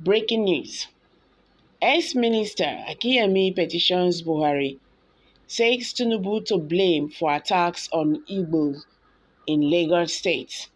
Breaking news. Ex-Minister Akinyemi petitions Buhari, says Tinubu to blame for attacks on Igbos in Lagos State.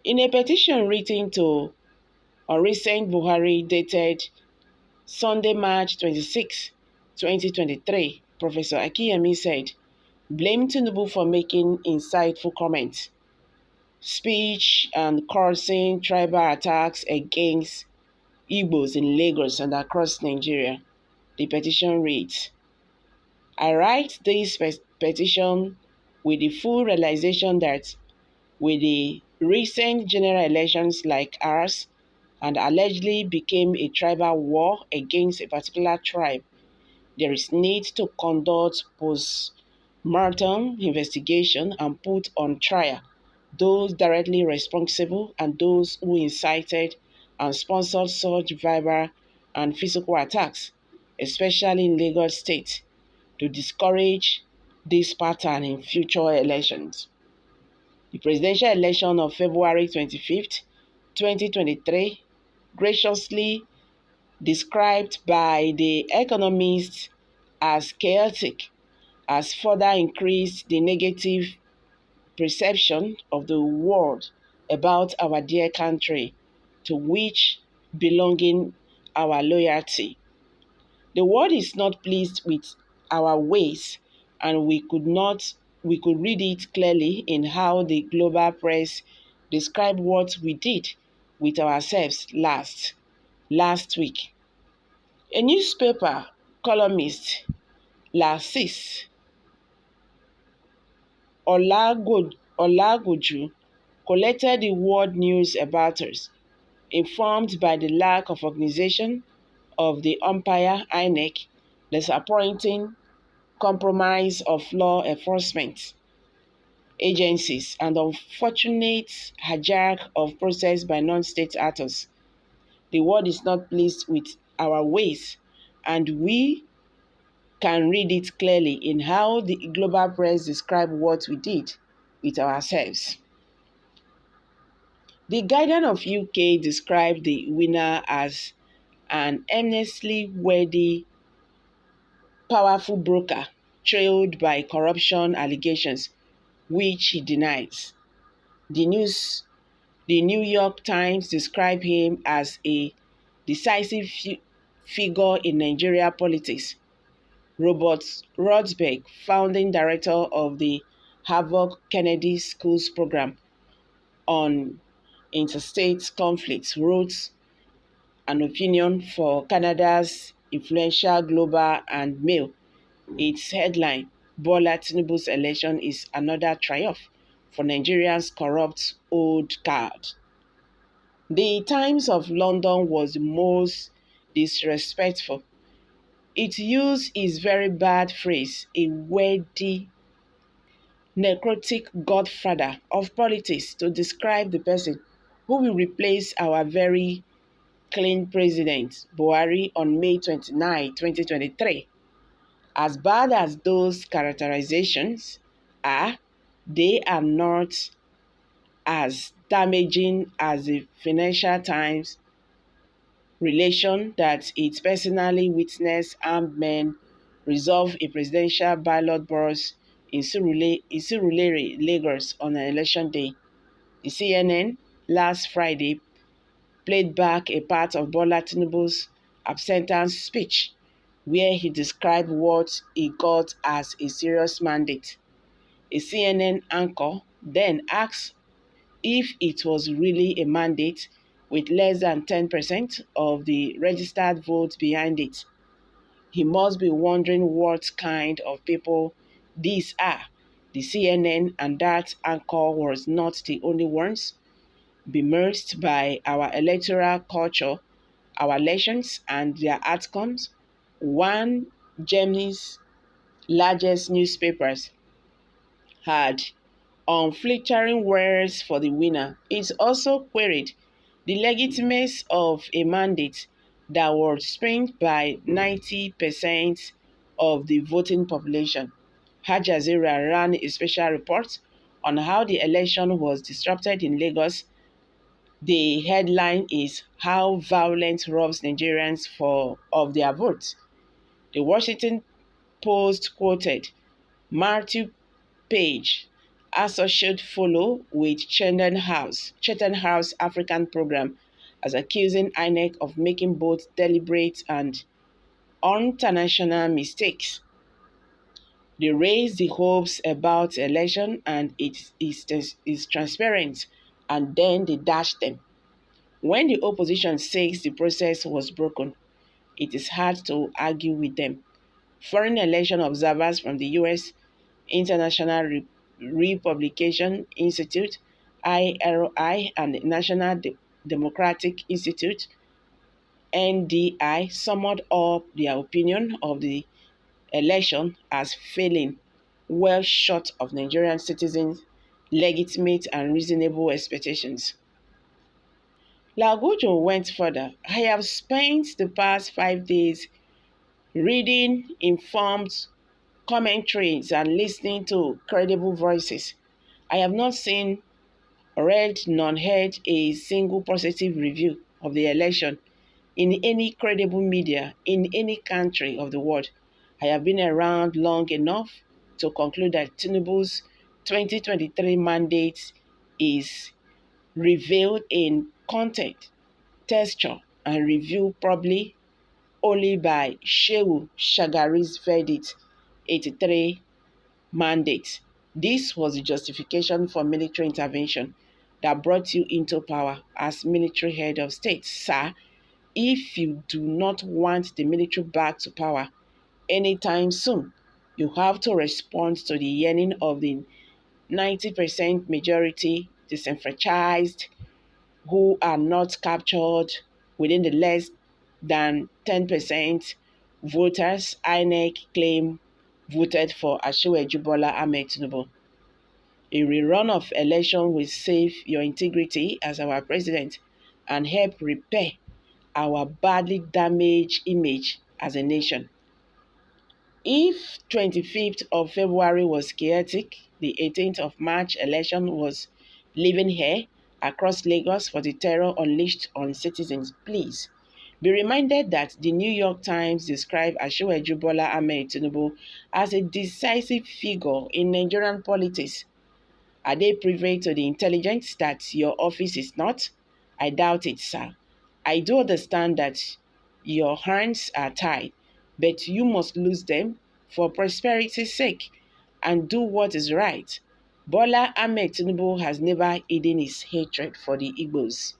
In a petition written to recent Buhari dated Sunday, March 26, 2023, Professor Akinyemi said, blame Tinubu for making insightful comments, speech and cursing tribal attacks against Igbos in Lagos and across Nigeria. The petition reads, I write this petition with the full realization that with the recent general elections like ours and allegedly became a tribal war against a particular tribe, there is need to conduct post-mortem investigation and put on trial those directly responsible and those who incited and sponsored such verbal and physical attacks, especially in Lagos State, to discourage this pattern in future elections. The presidential election of February 25th, 2023, graciously described by The Economist as chaotic, has further increased the negative perception of the world about our dear country, to which belonging our loyalty. The world is not pleased with our ways, and we could read it clearly in how the global press described what we did with ourselves last week. A newspaper columnist, Lassis Olagoju, collected the world news about us, informed by the lack of organization of the umpire INEC, disappointing compromise of law enforcement agencies, and unfortunate hijack of process by non-state actors. The world is not pleased with our ways, and we can read it clearly in how the global press describe what we did with ourselves. The Guardian of UK described the winner as an eminently wealthy, powerful broker trailed by corruption allegations, which he denies. The New York Times described him as a decisive figure in Nigeria politics. Robert Rothberg, founding director of the Harvard Kennedy School's program on interstate conflicts, wrote an opinion for Canada's influential Global and Mail. Its headline, Bola Tinubu's election is another triumph for Nigeria's corrupt old guard. The Times of London was the most disrespectful. It used his very bad phrase, a wealthy, necrotic godfather of politics, to describe the person who will replace our very clean president, Buhari, on May 29, 2023. As bad as those characterizations are, they are not as damaging as the Financial Times relation that it personally witnessed armed men resolve a presidential ballot box in Surulere, Lagos on election day. The CNN last Friday played back a part of Bola Tinubu's acceptance speech where he described what he got as a serious mandate. A CNN anchor then asked if it was really a mandate with less than 10% of the registered votes behind it. He must be wondering what kind of people these are. The CNN and that anchor was not the only ones bemused by our electoral culture, our elections, and their outcomes. One Germany's largest newspapers had unflattering words for the winner. It also queried the legitimacy of a mandate that was spent by 90% of the voting population. Al Jazeera ran a special report on how the election was disrupted in Lagos The headline is How Violence Robs Nigerians of Their Votes. The Washington Post quoted Matthew Page, associate fellow with Chatham House African Program, as accusing INEC of making both deliberate and international mistakes. They raised the hopes about election and it is transparent, and then they dashed them. When the opposition says the process was broken, it is hard to argue with them. Foreign election observers from the U.S. International Republican Institute (IRI) and the National Democratic Institute (NDI) summed up their opinion of the election as failing well short of Nigerian citizens' legitimate and reasonable expectations. Lagujo went further. I have spent the past 5 days reading informed commentaries and listening to credible voices. I have not seen, read, nor heard a single positive review of the election in any credible media in any country of the world. I have been around long enough to conclude that Tinubu's 2023 mandate is revealed in content, texture, and review probably only by Shehu Shagari's verdict 83 mandate. This was the justification for military intervention that brought you into power as military head of state. Sir, if you do not want the military back to power anytime soon, you have to respond to the yearning of the 90% majority disenfranchised who are not captured within the less than 10% voters INEC claim voted for Asiwaju Bola Ahmed Tinubu. A rerun of election will save your integrity as our president and help repair our badly damaged image as a nation. If 25th of February was chaotic, the 18th of March election was living hell across Lagos for the terror unleashed on citizens. Please be reminded that the New York Times described Asiwaju Bola Ahmed Tinubu as a decisive figure in Nigerian politics. Are they privy to the intelligence that your office is not? I doubt it, sir. I do understand that your hands are tied, but you must lose them for prosperity's sake and do what is right. Bola Ahmed Tinubu has never hidden his hatred for the Igbos.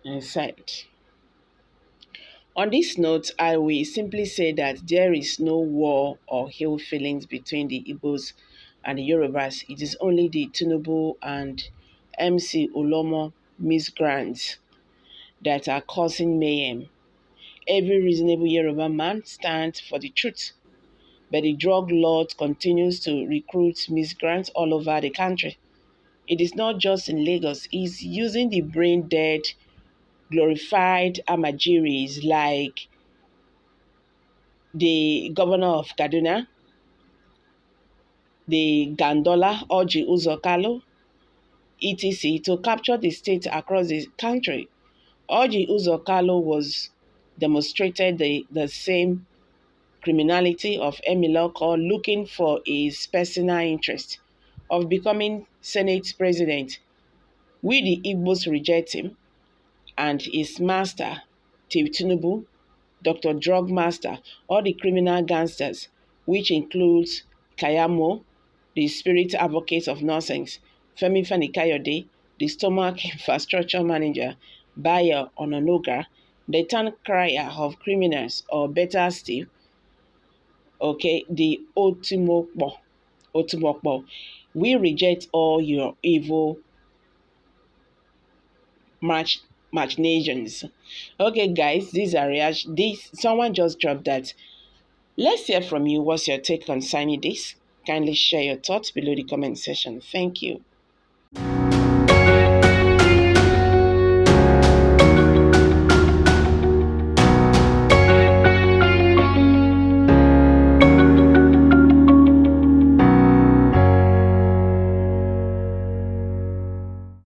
And said, on this note, I will simply say that there is no war or ill feelings between the Igbos and the Yorubas. It is only the Tinubu and MC Olomo miscreants that are causing mayhem. Every reasonable Yoruba man stands for the truth, but the drug lord continues to recruit miscreants all over the country. It is not just in Lagos. He's using the brain-dead, glorified Amajiris like the governor of Kaduna, the Gandola Orji Uzokalo, etc., to capture the state across the country. Orji Uzokalo was demonstrated the same criminality of Emiloko looking for his personal interest of becoming Senate president. We the Igbos reject him and his master, Tinubu, Dr. Drug Master, all the criminal gangsters, which includes Kayamo, the spirit advocate of nonsense, Femi Fani-Kayode, the stomach infrastructure manager, Bayo Ononoga, the town crier of criminals, or better still, okay, the Otumokbo. We reject all your evil machinations. Okay, guys, these are reaction. This someone just dropped that. Let's hear from you. What's your take on signing this? Kindly share your thoughts below the comment section. Thank you.